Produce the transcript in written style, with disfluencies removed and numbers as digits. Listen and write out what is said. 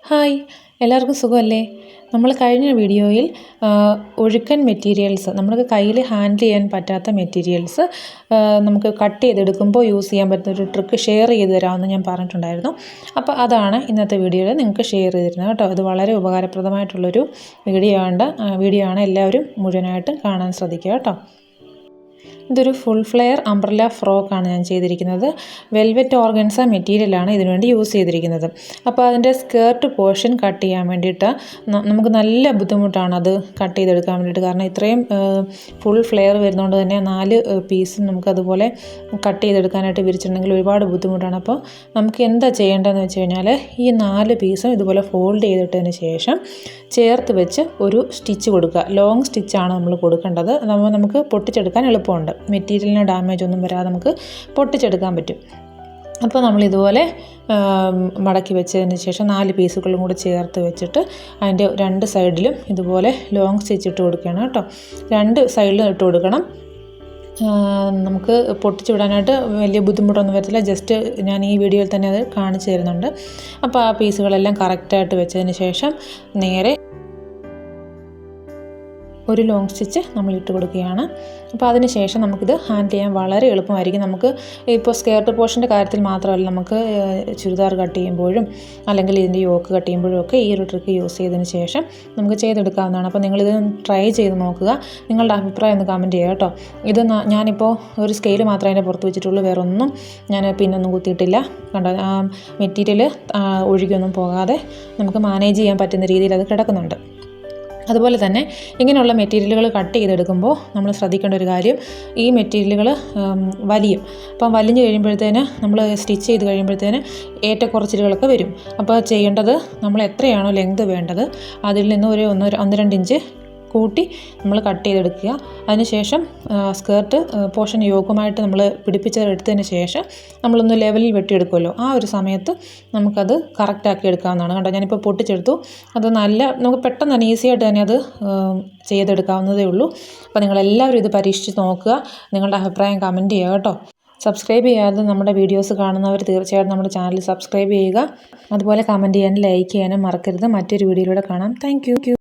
Hi, എല്ലാവർക്കും സുഖമല്ലേ? നമ്മൾ കഴിഞ്ഞ വീഡിയോയിൽ ഒഴുക്കൻ മെറ്റീരിയൽസ് നമുക്ക് കയ്യിൽ ഹാൻഡിൽ ചെയ്യാൻ പറ്റാത്ത മെറ്റീരിയൽസ് നമുക്ക് കട്ട് ചെയ്തെടുക്കുമ്പോൾ യൂസ് ചെയ്യാൻ പറ്റുന്ന ഒരു ട്രിക്ക് ഷെയർ ചെയ്ത് തരാമെന്ന് ഞാൻ പറഞ്ഞിട്ടുണ്ടായിരുന്നു. അപ്പോൾ അതാണ് ഇന്നത്തെ വീഡിയോയിൽ നിങ്ങൾക്ക് ഷെയർ ചെയ്തിരുന്നത് കേട്ടോ. ഇത് വളരെ ഉപകാരപ്രദമായിട്ടുള്ളൊരു വീഡിയോ ആണ്. എല്ലാവരും മുഴുവനായിട്ട് കാണാൻ ശ്രദ്ധിക്കുക കേട്ടോ. ഇതൊരു ഫുൾ ഫ്ലെയർ അംബ്രല്ല ഫ്രോക്കാണ് ഞാൻ ചെയ്തിരിക്കുന്നത്. വെൽവെറ്റ് ഓർഗൻസ മെറ്റീരിയലാണ് ഇതിനുവേണ്ടി യൂസ് ചെയ്തിരിക്കുന്നത്. അപ്പോൾ അതിൻ്റെ സ്കേർട്ട് പോർഷൻ കട്ട് ചെയ്യാൻ വേണ്ടിയിട്ട് നമുക്ക് നല്ല ബുദ്ധിമുട്ടാണ് അത് കട്ട് ചെയ്തെടുക്കാൻ വേണ്ടിയിട്ട്. കാരണം ഇത്രയും ഫുൾ ഫ്ലെയർ വരുന്നതുകൊണ്ട് തന്നെ 4 പീസും നമുക്കതുപോലെ കട്ട് ചെയ്തെടുക്കാനായിട്ട് വിരിച്ചിട്ടുണ്ടെങ്കിൽ ഒരുപാട് ബുദ്ധിമുട്ടാണ്. അപ്പോൾ നമുക്ക് എന്താ ചെയ്യേണ്ടതെന്ന് വെച്ച് കഴിഞ്ഞാൽ ഈ 4 പീസും ഇതുപോലെ ഫോൾഡ് ചെയ്തിട്ടതിന് ശേഷം ചേർത്ത് വെച്ച് ഒരു സ്റ്റിച്ച് കൊടുക്കുക. ലോങ് സ്റ്റിച്ചാണ് നമ്മൾ കൊടുക്കേണ്ടത്. നമുക്ക് പൊട്ടിച്ചെടുക്കാൻ എളുപ്പമുണ്ട്. മെറ്റീരിയലിന് ഡാമേജ് ഒന്നും വരാതെ നമുക്ക് പൊട്ടിച്ചെടുക്കാൻ പറ്റും. അപ്പോൾ നമ്മളിതുപോലെ മടക്കി വെച്ചതിന് ശേഷം 4 പീസുകളും കൂടെ ചേർത്ത് വെച്ചിട്ട് അതിൻ്റെ 2 സൈഡിലും ഇതുപോലെ ലോങ് സ്റ്റിച്ച് ഇട്ട് കൊടുക്കുകയാണ് കേട്ടോ. 2 സൈഡിലും ഇട്ട് കൊടുക്കണം. നമുക്ക് പൊട്ടിച്ചു വിടാനായിട്ട് വലിയ ബുദ്ധിമുട്ടൊന്നും വരത്തില്ല. ജസ്റ്റ് ഞാൻ ഈ വീഡിയോയിൽ തന്നെ അത് കാണിച്ചു തരുന്നുണ്ട്. അപ്പോൾ ആ പീസുകളെല്ലാം കറക്റ്റായിട്ട് വെച്ചതിന് ശേഷം നേരെ ഒരു ലോങ് സ്റ്റിച്ച് നമ്മൾ ഇട്ട് കൊടുക്കുകയാണ്. അപ്പോൾ അതിന് ശേഷം നമുക്കിത് ഹാൻഡിൽ ചെയ്യാൻ വളരെ എളുപ്പമായിരിക്കും. നമുക്ക് ഇപ്പോൾ സ്കേർട്ട് പോർഷൻ്റെ കാര്യത്തിൽ മാത്രമല്ല, നമുക്ക് ചുരിദാർ കട്ട് ചെയ്യുമ്പോഴും അല്ലെങ്കിൽ ഇതിൻ്റെ യോക്ക് കട്ട് ചെയ്യുമ്പോഴും ഒക്കെ ഈ ഒരു ട്രിക്ക് യൂസ് ചെയ്തതിന് ശേഷം നമുക്ക് ചെയ്തെടുക്കാവുന്നതാണ്. അപ്പോൾ നിങ്ങളിത് ട്രൈ ചെയ്ത് നോക്കുക. നിങ്ങളുടെ അഭിപ്രായം ഒന്ന് കമൻറ്റ് ചെയ്യുക കേട്ടോ. ഇത് ഞാനിപ്പോൾ ഒരു സ്കെയിൽ മാത്രമേ അതിൻ്റെ പുറത്ത് വെച്ചിട്ടുള്ളൂ. വേറെ ഒന്നും ഞാൻ പിന്നൊന്നും കുത്തിയിട്ടില്ല. കണ്ടോ, ആ മെറ്റീരിയൽ ഒഴുകിയൊന്നും പോകാതെ നമുക്ക് മാനേജ് ചെയ്യാൻ പറ്റുന്ന രീതിയിൽ അത് കിടക്കുന്നുണ്ട്. അതുപോലെ തന്നെ ഇങ്ങനെയുള്ള മെറ്റീരിയലുകൾ കട്ട് ചെയ്തെടുക്കുമ്പോൾ നമ്മൾ ശ്രദ്ധിക്കേണ്ട ഒരു കാര്യം, ഈ മെറ്റീരിയലുകൾ വലിയും. അപ്പം വലിഞ്ഞ് കഴിയുമ്പോഴത്തേന് നമ്മൾ സ്റ്റിച്ച് ചെയ്ത് കഴിയുമ്പോഴത്തേന് ഏറ്റക്കുറച്ചിലുകളൊക്കെ വരും. അപ്പോൾ ചെയ്യേണ്ടത്, നമ്മൾ എത്രയാണോ ലെങ്ത് വേണ്ടത് അതിൽ നിന്ന് ഒരു 1-2 ഇഞ്ച് കൂട്ടി നമ്മൾ കട്ട് ചെയ്തെടുക്കുക. അതിനുശേഷം സ്കേർട്ട് പോർഷൻ യോക്കുമായിട്ട് നമ്മൾ പിടിപ്പിച്ചെടുത്തതിന് ശേഷം നമ്മളൊന്ന് ലെവലിൽ വെട്ടിയെടുക്കുമല്ലോ, ആ ഒരു സമയത്ത് നമുക്കത് കറക്റ്റാക്കി എടുക്കാവുന്നതാണ്. കണ്ടോ, ഞാനിപ്പോൾ പൊട്ടിച്ചെടുത്തു. അത് നമുക്ക് പെട്ടെന്ന് തന്നെ ഈസി ആയിട്ട് തന്നെ അത് ചെയ്തെടുക്കാവുന്നതേ ഉള്ളൂ. അപ്പോൾ നിങ്ങളെല്ലാവരും ഇത് പരീക്ഷിച്ച് നോക്കുക. നിങ്ങളുടെ അഭിപ്രായം കമൻറ്റ് ചെയ്യുക കേട്ടോ. സബ്സ്ക്രൈബ് ചെയ്യാതെ നമ്മുടെ വീഡിയോസ് കാണുന്നവർ തീർച്ചയായിട്ടും നമ്മുടെ ചാനൽ സബ്സ്ക്രൈബ് ചെയ്യുക. അതുപോലെ കമൻറ്റ് ചെയ്യാനും ലൈക്ക് ചെയ്യാനും മറക്കരുത്. മറ്റൊരു വീഡിയോയിലൂടെ കാണാം. Thank you.